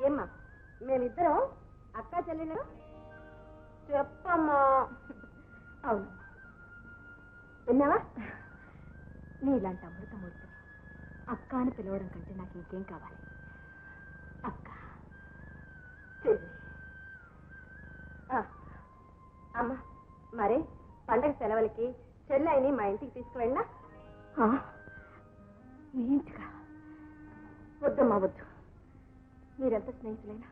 ఏమ్మా మేమిద్దరం అక్క చెల్లెలు చెప్పమ్మా. అవును విన్నావా? నీలాంటి అమృతమూర్తి అక్క అని పిలవడం కంటే నాకు ఇంకేం కావాలి? అక్క చెల్లి. అమ్మా మరే పండగ సెలవులకి చెల్లెని మా ఇంటికి తీసుకువెళ్ళా? మీ ఇంటికా? వద్దమ్మా వద్దు. మీరెంత స్నేహితులైనా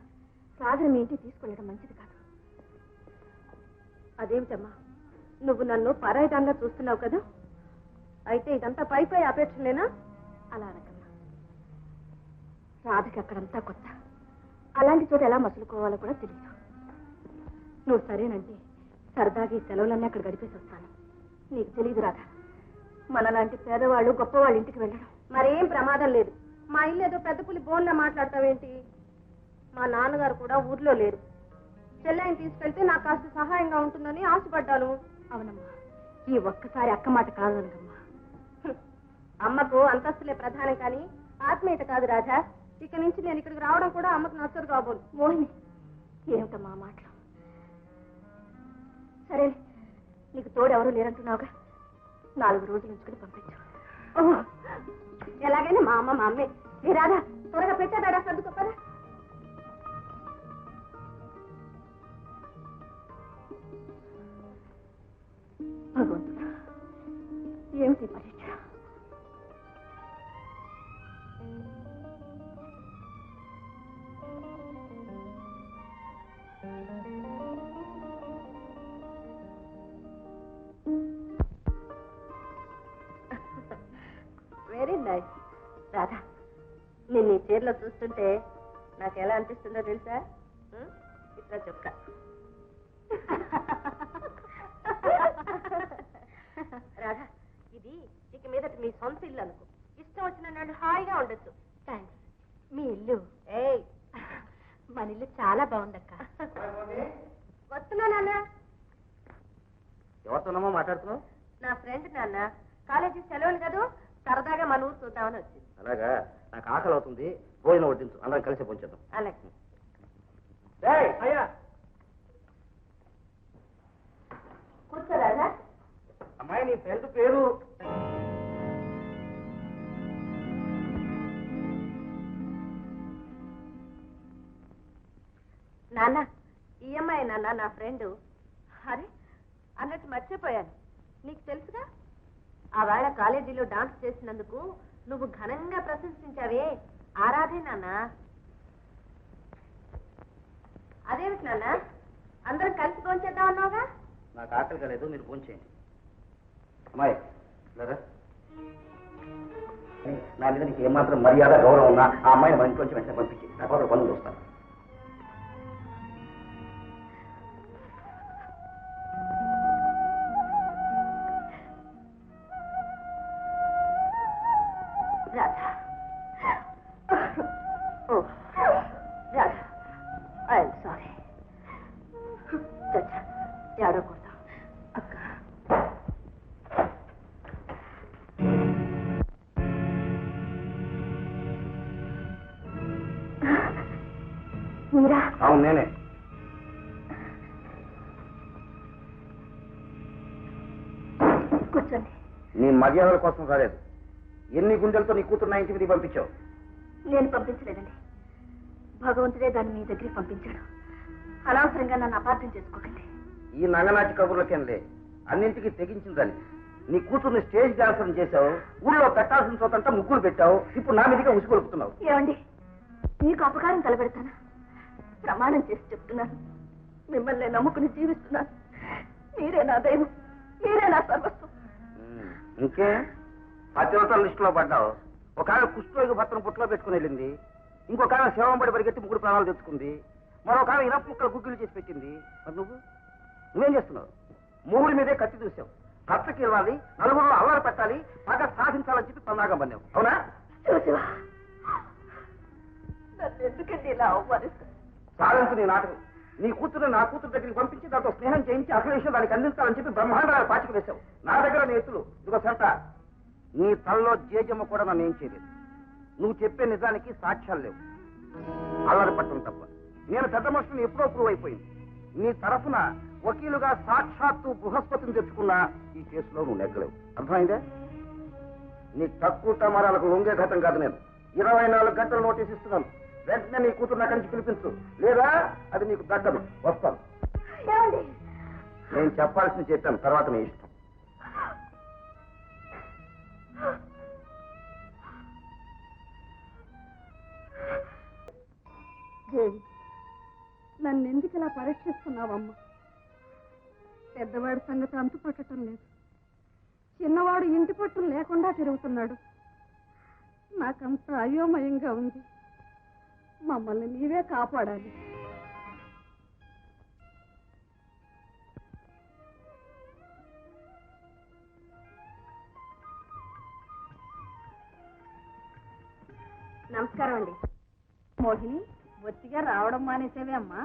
రాజుని మీ ఇంటికి తీసుకెళ్ళడం మంచిది కాదు. అదేమిటమ్మా నువ్వు నన్ను పరాయిదాన్గా చూస్తున్నావు కదా? అయితే ఇదంతా పై పై అపేక్షలేనా? అలా అనకమ్మా. రాధకి అక్కడంతా కొత్త. అలాంటి చోట ఎలా మసులుకోవాలో కూడా తెలియదు. నువ్వు సరేనంటే సరదాగా ఈ సెలవులన్నీ అక్కడ గడిపేసి వస్తాను. నీకు తెలియదు రాధా, మనలాంటి పేదవాళ్ళు గొప్పవాళ్ళ ఇంటికి వెళ్ళడం మరేం ప్రమాదం లేదు. మా ఇల్లు ఏదో పెద్ద పులి బోన్లా మాట్లాడతావేంటి? మా నాన్నగారు కూడా ఊర్లో లేరు. చెల్లెని తీసుకెళ్తే నాకు కాస్త సహాయంగా ఉంటుందని ఆశపడ్డాను. అవునమ్మా, ఈ ఒక్కసారి అక్క మాట కాదనకమ్మా. అమ్మకు అంతస్తులే ప్రధానం కానీ ఆత్మీయత కాదు రాజా. ఇక నుంచి నేను ఇక్కడికి రావడం కూడా అమ్మకు నచ్చదు కాబోలు. మోహిని ఏమిటమ్మా మాటలు? సరే నీకు తోడు ఎవరూ లేరంటున్నావుగా, 4 రోజులు ఉంచుకుని పంపించు. ఎలాగైనా మా అమ్మ మా అమ్మే. ఏ రాధా త్వరగా పెట్టాడా సర్దుకో కదా. భగవంతుడా ఏమిటి పరీక్ష? Very nice Radha. నేను ఈ చీరలో చూస్తుంటే నాకు ఎలా అనిపిస్తుందో తెలుసా? ఇట్లా చెప్తా. రాధా ఇది ఇక మీదట మీ సొంత ఇల్లు అనుకో. ఇష్టం వచ్చిన నాడు హాయిగా ఉండొచ్చు. థ్యాంక్స్. మీ ఇల్లు మన ఇల్లు చాలా బాగుందక్క. వస్తున్నా నాన్న. ఎవరితోనమ్మా మాట్లాడుతున్నావు? నా ఫ్రెండ్ నాన్న. కాలేజీ సెలవులు కదా, సరదాగా మన ఊరు చూద్దామని వచ్చింది. అలాగా, నాకు ఆకలి అవుతుంది, భోజనం వడ్డించు, అందరం కలిసి పొంచేద్దాం. అలాగే. అయ్యా కూర్చోరాదా? అమ్మాయి నీ ఫ్రెండ్ పేరు? నాన్న ఈఎంఐ నాన్న నా ఫ్రెండ్. అరే అన్నట్టు మర్చిపోయాను, నీకు తెలుసుగా ఆ వేళ కాలేజీలో డాన్స్ చేసినందుకు నువ్వు ఘనంగా ప్రశంసించావే, ఆరాధే నాన్న. అదేమిటి నాన్న అందరం కలిసి భోంచేద్దాం అన్నావుగా? నాకు ఆకలి కాలేదు, మీరు భోంచేయండి. అమ్మాయి లేదా నా మీద నీకు ఏమాత్రం మర్యాద గౌరవం ఉన్నా ఆ అమ్మాయిని మన ఇంట్లోంచి వెంటనే పంపించి నా కోసం పనులు చూస్తాను. Radha Radha I'm sorry. ఏడకూడదు అక్క. మీరా? అవును నేనే. కూర్చోండి. నీ మర్యాదల కోసం రాలేదు. ఎన్ని గుండెలతో నీ కూతురు నా ఇంటికి పంపించావు? నేను పంపించలేదండి, భగవంతుడే దాన్ని మీ దగ్గరికి పంపించాడు. అనవసరంగా నన్ను అపార్థం చేసుకోకండి. ఈ నగనాచి కబుర్లకేంలే, అన్నింటికి తెగించిందని నీ కూతుర్ని స్టేజ్ డాన్సర్ చేశావు, ఊళ్ళో పెట్టాల్సిన చోతంతా ముగ్గులు పెట్టావు, ఇప్పుడు నా మీదగా ఉసుకొలుపుతున్నావు. ఏమండి మీకు అపకారం తలపెడతానా? ప్రమాణం చేసి చెప్తున్నాను, మిమ్మల్ని నమ్ముకుని జీవిస్తున్నాను. మీరే నా దైవం, మీరే నా సర్వస్వం. ఇంకే పతివ్రతల లిస్టులో పడ్డావు. ఒక ఆమె కుష్ఠరోగి భర్తను పుట్లో పెట్టుకుని వెళ్ళింది, ఇంకొక ఆమె శవంబడి పరిగెత్తి 3 ప్రాణాలు తెచ్చుకుంది, మరొక ఆమె ఇనప ముక్కలు గుగ్గిలు చేసి పెట్టింది. మరి నువ్వేం చేస్తున్నావు? మూడి మీదే కత్తి చూసావు. భర్తకి ఇవ్వాలి, నలుగురిలో అల్లరి పెట్టాలి, బాగా సాధించాలని చెప్పి పన్నాగం పన్నావు. అవునా? నన్ను ఎందుకండి ఇలా అవమానిస్తారు? సాధించు నీ నాటకం. నీ కూతురు నా కూతురు దగ్గరికి పంపించి దాంతో స్నేహం చేయించి అసలు విషయం దానికి అందించాలని చెప్పి బ్రహ్మాండాలు పాచిక వేశావు. నా దగ్గర నీ ఎత్తులు ఇదిగో సెంట. నీ తల్లో జేజమ్మ కూడా నన్ను ఏం చేయలేదు. నువ్వు చెప్పే నిజానికి సాక్ష్యాలు లేవు. అల్లరి పట్టడం తప్ప. నేను పెద్ద మనుషులను ఎప్పుడో ప్రూవ్ అయిపోయింది. నీ తరఫున వకీలుగా సాక్షాత్తు బృహస్పతిని తెచ్చుకున్నా ఈ కేసులో నువ్వు నెగ్గలేవు. అర్థమైందే? నీ తక్కువ టమారాలకు లొంగే ఘటం కాదు. నేను 24 గంటలు నోటీస్ ఇస్తున్నాను. వెంటనే నీ కూతురు అక్కడి నుంచి పిలిపించు, లేదా అది నీకు దక్కదు. వస్తాను. నేను చెప్పాల్సింది చెప్పాను, తర్వాత నీ ఇష్టం. దేవి, నన్ను ఎందుకు ఇలా పరీక్షిస్తున్నావమ్మా? పెద్దవాడి సంగతి అంతుపట్టడం లేదు, చిన్నవాడు ఇంటి పట్టులు లేకుండా తిరుగుతున్నాడు. నాకంత అయోమయంగా ఉంది. మమ్మల్ని నీవే కాపాడాలి. నమస్కారం అండి. మోహిని, బొత్తిగా రావడం మానేసేవే అమ్మా?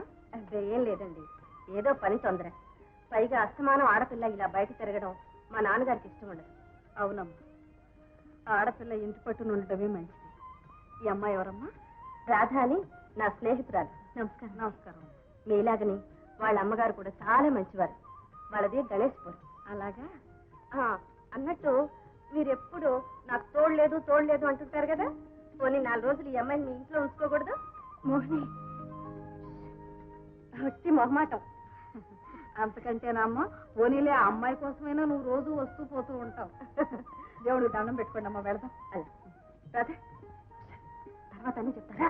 ఏం లేదండి, ఏదో పని తొందర. పైగా అస్తమానం ఆడపిల్ల ఇలా బయట తిరగడం మా నాన్నగారికి ఇష్టం ఉండదు. అవునమ్మా, ఆడపిల్ల ఇంటి పట్టున ఉండటమే మంచిది. ఈ అమ్మాయి ఎవరమ్మా? రాధ అని నా స్నేహితురాలు. నమస్కారం. నమస్కారం. మీలాగని వాళ్ళ అమ్మగారు కూడా చాలా మంచివారు. వాళ్ళది గణేష్పురం. అలాగా? అన్నట్టు మీరెప్పుడు నాకు తోడలేదు అంటుంటారు కదా. పోనీ 4 రోజులు ఈ అమ్మాయిని మీ ఇంట్లో ఉంచుకోకూడదు? మోహిని, వచ్చి మొహమాటం. అంతకంటేనమ్మా, పోనీలే ఆ అమ్మాయి కోసమైనా నువ్వు రోజు వస్తూ పోతూ ఉంటావు. దేవుడు దండం పెట్టుకోండి అమ్మా, వెళదాం. అదే తర్వాత అన్నీ చెప్తారా?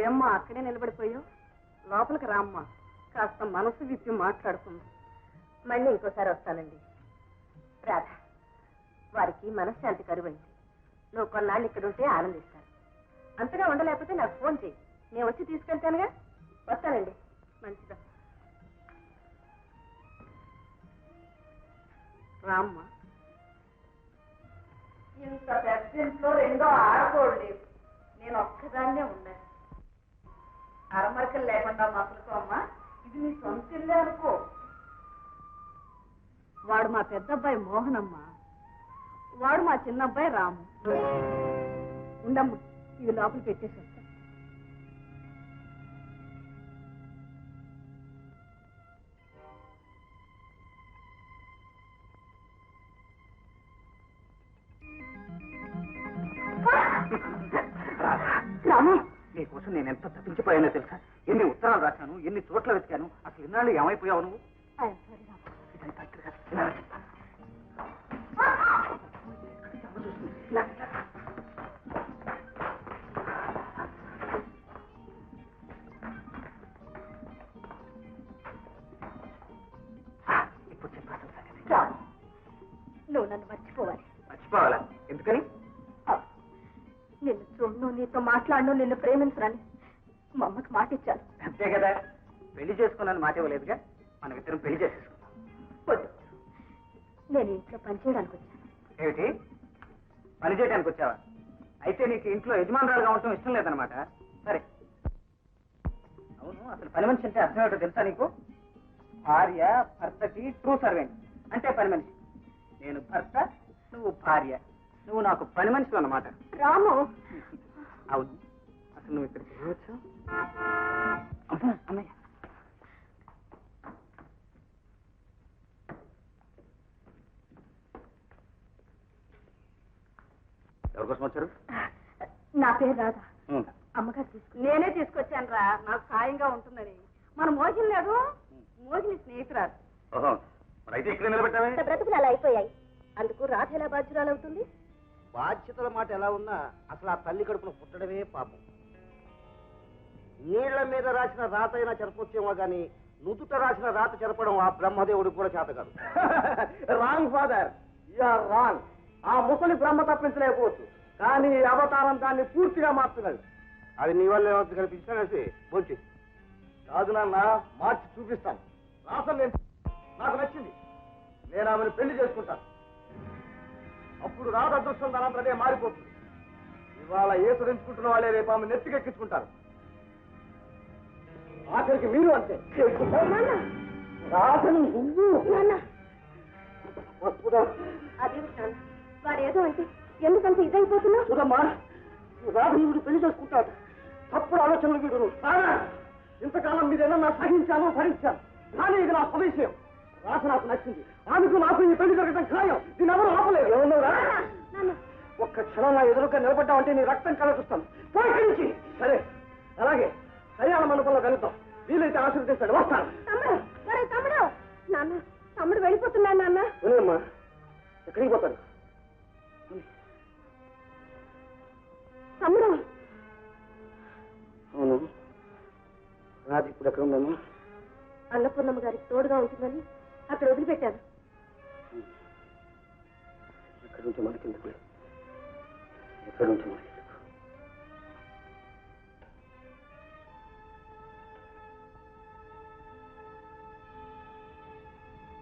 ఏమ్మా అక్కడే నిలబడిపోయావు? లోపలికి రామ్మా, కాస్త మనసు విప్పి మాట్లాడుకుందాం. మళ్ళీ ఇంకోసారి వస్తానండి. రాధ, వారికి మనశ్శాంతి కరువైంది. నువ్వు కొన్నాళ్ళు ఇక్కడ ఉంటే ఆనందిస్తాను. అంతగా ఉండలేకపోతే నాకు ఫోన్ చేయి, నేను వచ్చి తీసుకెళ్తానుగా. వస్తానండి. మంచిదా, రామ్మా. ఇంత పెద్ద ఇంట్లో 2 ఆడకూడదు లేవు, నేను ఒక్కదాన్నే ఉన్నాను. అరమరకలు లేకుండా మసలుకో అమ్మా, ఇది నీ సొంత ఇల్లే అనుకో. వాడు మా పెద్ద అబ్బాయి మోహనమ్మ, వాడు మా చిన్న అబ్బాయి రాము. ఉండమ్మా, ఇది లోపల పెట్టేసి వస్తా. రాము, నీకోసం నేను ఎంత తప్పించిపోయానో తెలుసా? ఎన్ని ఉత్తరాలు రాశాను, ఎన్ని చోట్ల వెతికాను. అసలు ఇన్నాళ్ళు ఏమైపోయావు నువ్వు? ఇప్పుడు చెప్పాను. నువ్వు నన్ను మర్చిపోవాలి. మర్చిపోవాలా? ఎందుకని? నిన్ను చూడను, నీతో మాట్లాడను, నిన్ను ప్రేమించరని మా అమ్మకి మాట ఇచ్చాను. అంతే కదా, పెళ్లి చేసుకున్నాను మాట ఇవ్వలేదుగా. మనం ఇద్దరం పెళ్లి చేసేసుకున్నాం. వద్దు, నేను ఇంట్లో పని చేయడానికి వచ్చాను. ఏమిటి, పని చేయడానికి వచ్చావా? అయితే నీకు ఇంట్లో యజమానురాలుగా ఉండటం ఇష్టం లేదనమాట. సరే, అవును, అసలు పని మనిషి అంటే అర్థం ఏంటో తెలుసా నీకు? భార్య భర్తకి ట్రూ సర్వెంట్ అంటే పని మనిషి. నేను భర్త, నువ్వు భార్య, నువ్వు నాకు పని మనిషి అన్నమాట. రాము, అవును, అసలు నువ్వు ఇక్కడికి వెళ్ళవచ్చు? అమ్మా, అన్నయ్య, ఎవరికోసం వచ్చారు? నా పేరు రాధా. అమ్మగారు నేనే తీసుకొచ్చాను రా, నాకు సాయంగా ఉంటుందని. మన మోహిని లేదు, మోహిని స్నేహితురాలు. ఓహో, అయితే ఇక్కడ నిలబెట్టావే? బ్రతుకులు అలా అయిపోయాయి, అందుకు రాధ ఎలా బాధ్యురాలు అవుతుంది? బాధ్యతల మాట ఎలా ఉన్నా అసలు ఆ తల్లి కడుపున పుట్టడమే పాపం. నీళ్ల మీద రాసిన రాత అయినా చెరపొచ్చేమో గాని నుదుట రాసిన రాత చెరపడం ఆ బ్రహ్మదేవుడికి కూడా చేత కాదు. Wrong father, you're wrong. ఆ ముసలి బ్రహ్మ తప్పించలేకపోవచ్చు, కానీ అవతారం దాన్ని పూర్తిగా మార్చున్నది. అది నీ వల్ల ఏమవుతుంది కనిపించినా బొంచి కాదు నాన్న, మార్చి చూపిస్తాను. రాసం నాకు నచ్చింది, నేను ఆమెను పెళ్లి చేసుకుంటాను. అప్పుడు రాధ అదృష్టం దానంతదే మారిపోతుంది. ఇవాళ ఏసురించుకుంటున్న వాళ్ళే రేపు ఆమె నెత్తికెక్కించుకుంటారు. ఆఖరికి మీరు అంతే. రాధను నువ్వు అదే వాడు ఏదో అంటే ఎందుకంటే ఇదైపోతున్నా చూడమ్మా, రాధని వీడు పెళ్లి చేసుకుంటాడు. తప్పుడు ఆలోచనలు వీడు. ఇంతకాలం మీదేనా నా సహించాను, భరించాను. కానీ ఇది నా స్వదేశం. రాధ నాకు నచ్చింది. ఆమెకు నాకు ఈ పెళ్లి జరగడం ఖాయం. దీని ఎవరు ఆపలేదు. ఏమన్నావురా? ఒక్క క్షణం నా ఎదురుగా నిలబడ్డావంటే నీ రక్తం కళ చూస్తాను. పోయి సరే, అలాగే కళ్యాణ మండపంలో కలుద్దాం. వీలైతే ఆశీర్వదిస్తాడు. వస్తాను. తమ్ముడు నాన్న, తమ్ముడు వెళ్ళిపోతున్నాను నాన్న. వినమ్మా, ఎక్కడికి పోతాను? తమ్ముడు. అవును, రాజు ఇప్పుడు ఎక్కడ ఉందమ్మా? అన్నపూర్ణమ్మ గారికి తోడుగా ఉంటుందని అక్కడ వదిలిపెట్టాను. ఎక్కడి నుంచి మనకి ఎక్కడి నుంచి మనకి